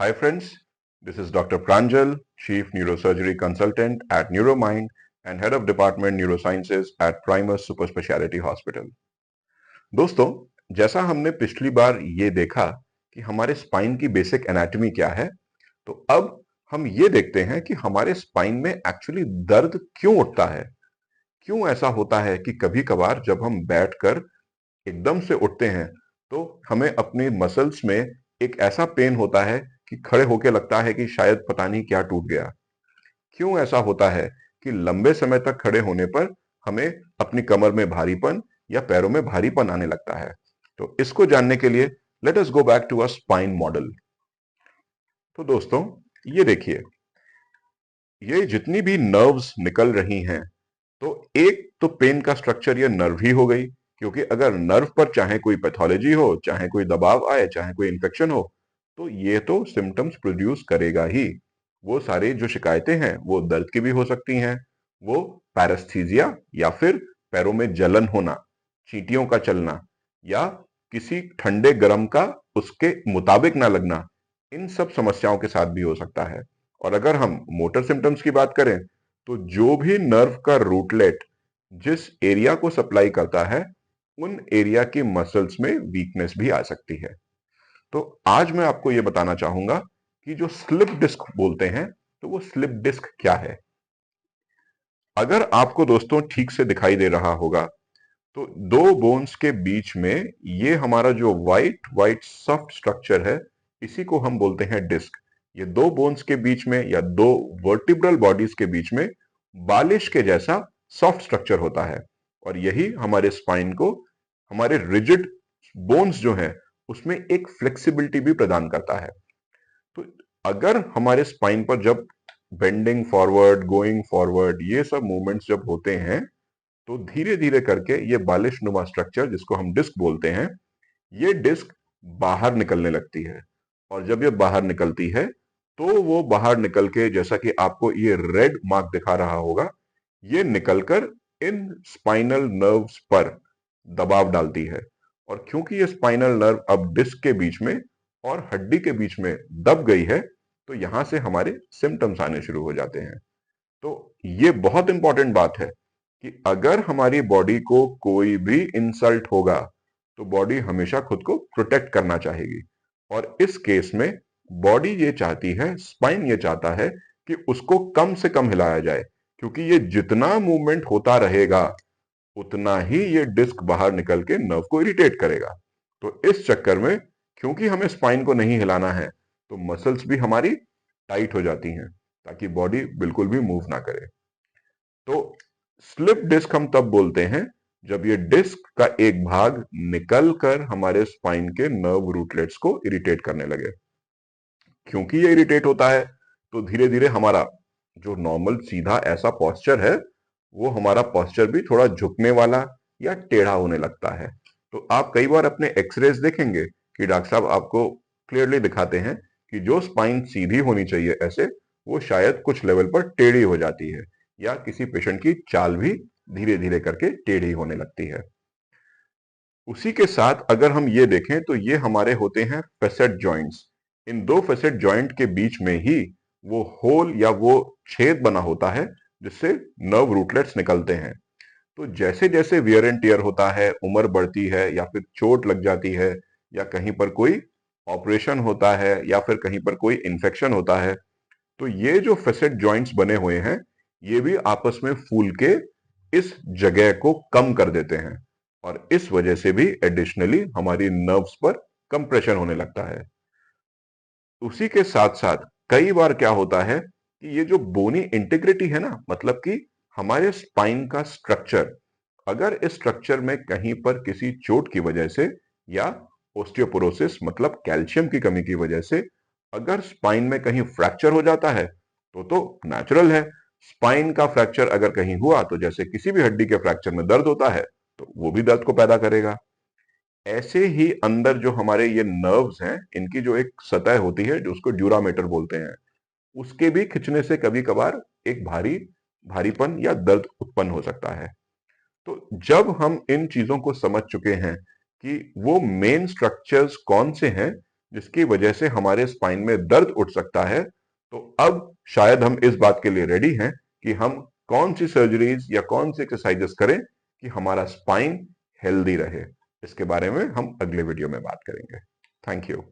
Hi friends, this is Dr. Pranjal, Chief Neurosurgery Consultant at NeuroMind and Head of Department Neurosciences at Primus Super Speciality Hospital. दोस्तों, जैसा हमने पिछली बार ये देखा कि हमारे स्पाइन की बेसिक एनाटॉमी क्या है, तो अब हम ये देखते हैं कि हमारे स्पाइन में एक्चुअली दर्द क्यों उठता है। क्यों ऐसा होता है कि कभी कभार जब हम बैठकर एकदम से उठते हैं तो हमें अपनी मसल्स में एक ऐसा पेन होता है कि खड़े होके लगता है कि शायद पता नहीं क्या टूट गया। क्यों ऐसा होता है कि लंबे समय तक खड़े होने पर हमें अपनी कमर में भारीपन या पैरों में भारीपन आने लगता है। तो इसको जानने के लिए let us go back to a spine model. तो दोस्तों, ये देखिए, ये जितनी भी नर्व्स निकल रही हैं, तो एक तो पेन का स्ट्रक्चर ये नर्व ही हो गई, क्योंकि अगर नर्व पर चाहे कोई पैथोलॉजी हो, चाहे कोई दबाव आए, चाहे कोई इन्फेक्शन हो, तो ये तो सिम्टम्स प्रोड्यूस करेगा ही। वो सारी जो शिकायतें हैं वो दर्द की भी हो सकती हैं। वो पैरेस्थीजिया या फिर पैरों में जलन होना, चींटियों का चलना, या किसी ठंडे गर्म का उसके मुताबिक ना लगना, इन सब समस्याओं के साथ भी हो सकता है। और अगर हम मोटर सिम्टम्स की बात करें, तो जो भी नर्व का रूटलेट जिस एरिया को सप्लाई करता है, उन एरिया की मसल्स में वीकनेस भी आ सकती है। तो आज मैं आपको यह बताना चाहूंगा कि जो स्लिप डिस्क बोलते हैं, तो वो स्लिप डिस्क क्या है। अगर आपको दोस्तों ठीक से दिखाई दे रहा होगा, तो दो बोन्स के बीच में ये हमारा जो व्हाइट व्हाइट सॉफ्ट स्ट्रक्चर है, इसी को हम बोलते हैं डिस्क। ये दो बोन्स के बीच में या दो वर्टिब्रल बॉडीज के बीच में बालिश के जैसा सॉफ्ट स्ट्रक्चर होता है, और यही हमारे स्पाइन को, हमारे रिजिड बोन्स जो हैं, उसमें एक फ्लेक्सिबिलिटी भी प्रदान करता है। तो अगर हमारे स्पाइन पर जब बेंडिंग फॉरवर्ड, गोइंग फॉरवर्ड, ये सब मूवमेंट्स जब होते हैं, तो धीरे धीरे करके ये बालिश नुमा स्ट्रक्चर जिसको हम डिस्क बोलते हैं, ये डिस्क बाहर निकलने लगती है। और जब ये बाहर निकलती है, तो वो बाहर निकल के, जैसा कि आपको ये रेड मार्क दिखा रहा होगा, ये निकलकर इन स्पाइनल नर्व्स पर दबाव डालती है। और क्योंकि ये स्पाइनल नर्व अब डिस्क के बीच में और हड्डी के बीच में दब गई है, तो यहां से हमारे सिम्टम्स आने शुरू हो जाते हैं। तो ये बहुत इंपॉर्टेंट बात है कि अगर हमारी बॉडी को कोई भी इंसल्ट होगा, तो बॉडी हमेशा खुद को प्रोटेक्ट करना चाहेगी। और इस केस में बॉडी ये चाहती है, स्पाइन ये चाहता है कि उसको कम से कम हिलाया जाए, क्योंकि ये जितना मूवमेंट होता रहेगा, उतना ही ये डिस्क बाहर निकल के नर्व को इरिटेट करेगा। तो इस चक्कर में, क्योंकि हमें स्पाइन को नहीं हिलाना है, तो मसल्स भी हमारी टाइट हो जाती हैं, ताकि बॉडी बिल्कुल भी मूव ना करे। तो स्लिप डिस्क हम तब बोलते हैं जब ये डिस्क का एक भाग निकल कर हमारे स्पाइन के नर्व रूटलेट्स को इरिटेट करने लगे। क्योंकि ये इरिटेट होता है, तो धीरे धीरे हमारा जो नॉर्मल सीधा ऐसा पॉस्चर है, वो हमारा पॉस्चर भी थोड़ा झुकने वाला या टेढ़ा होने लगता है। तो आप कई बार अपने एक्सरेज देखेंगे कि डॉक्टर साहब आपको क्लियरली दिखाते हैं कि जो स्पाइन सीधी होनी चाहिए ऐसे, वो शायद कुछ लेवल पर टेढ़ी हो जाती है, या किसी पेशेंट की चाल भी धीरे धीरे करके टेढ़ी होने लगती है। उसी के साथ अगर हम ये देखें, तो ये हमारे होते हैं फेसेट जॉइंट्स। इन दो फेसेट जॉइंट के बीच में ही वो होल या वो छेद बना होता है, जिससे नर्व रूटलेट्स निकलते हैं। तो जैसे जैसे वियर एंड टियर होता है, उम्र बढ़ती है, या फिर चोट लग जाती है, या कहीं पर कोई ऑपरेशन होता है, या फिर कहीं पर कोई इन्फेक्शन होता है, तो ये जो फेसेट जॉइंट्स बने हुए हैं, ये भी आपस में फूल के इस जगह को कम कर देते हैं, और इस वजह से भी एडिशनली हमारी नर्व्स पर कंप्रेशन होने लगता है। उसी के साथ साथ कई बार क्या होता है कि ये जो बोनी इंटीग्रिटी है ना, मतलब कि हमारे स्पाइन का स्ट्रक्चर, अगर इस स्ट्रक्चर में कहीं पर किसी चोट की वजह से, या ओस्टियोपोरोसिस मतलब कैल्शियम की कमी की वजह से अगर स्पाइन में कहीं फ्रैक्चर हो जाता है, तो नेचुरल है। स्पाइन का फ्रैक्चर अगर कहीं हुआ, तो जैसे किसी भी हड्डी के फ्रैक्चर में दर्द होता है, तो वो भी दर्द को पैदा करेगा। ऐसे ही अंदर जो हमारे ये नर्व्स हैं, इनकी जो एक सतह होती है, जो उसको ड्यूरामेटर बोलते हैं, उसके भी खिंचने से कभी कभार एक भारीपन या दर्द उत्पन्न हो सकता है। तो जब हम इन चीजों को समझ चुके हैं कि वो मेन स्ट्रक्चर्स कौन से हैं जिसकी वजह से हमारे स्पाइन में दर्द उठ सकता है, तो अब शायद हम इस बात के लिए रेडी हैं कि हम कौन सी सर्जरीज या कौन सी एक्सरसाइजेस करें कि हमारा स्पाइन हेल्दी रहे। इसके बारे में हम अगले वीडियो में बात करेंगे। Thank you.